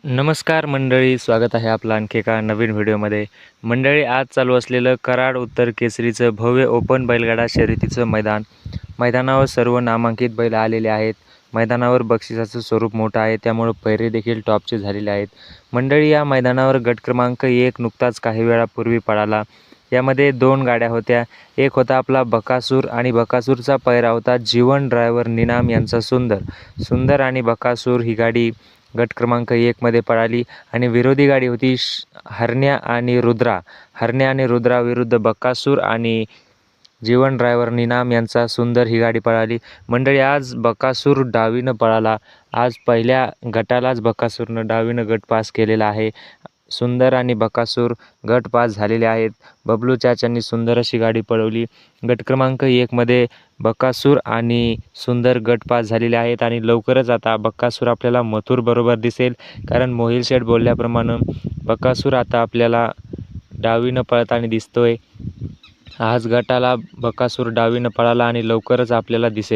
नमस्कार मंडळी, स्वागत आहे आपलं आणखी एका नवीन व्हिडिओमध्ये. मंडळी, आज चालू असलेलं कराड उत्तर केसरीचं भव्य ओपन बैलगाडा शर्यतीचं मैदानावर सर्व नामांकित बैल आलेले आहेत. मैदानावर बक्षिसाचं स्वरूप मोठं आहे, त्यामुळे पैरे देखील टॉपचे झालेले आहेत. मंडळी, या मैदानावर गट क्रमांक 1 नुकताच काही वेळापूर्वी पळाला. यामध्ये 2 गाड्या होत्या. एक होता आपला बकासूर आणि बकासूरचा पैरा होता जीवन ड्रायव्हर निनाम यांचा सुंदर आणि बकासूर ही गाडी गट क्रमांक 1 मध्ये पळाली आणि विरोधी गाडी होती हरण्या आणि रुद्रा विरुद्ध बकासूर आणि जीवन ड्रायव्हर निनाम यांचा सुंदर ही गाडी पळाली. मंडळी, आज बकासूर डावीनं पळाला. आज पहिल्या गटालाच बकासूरनं डावीनं गट पास केलेला आहे. सुंदर आणि बकासूर गट पास झालेले आहेत. बबलू चाचांनी सुंदर अशी गाडी पळवली. गट क्रमांक 1 मध्ये बकासूर आणि सुंदर गट पास झालेले आहेत आणि लवकरच आता बकासूर आपल्याला मथुर बरोबर दिसेल, कारण मोहिल शेठ बोलल्याप्रमाणे बकासूर आता आपल्याला डावीनं पळताना दिसतोय. आज गटाला बकासूर डावीनं पळाला आणि लवकरच आपल्याला दिसेल.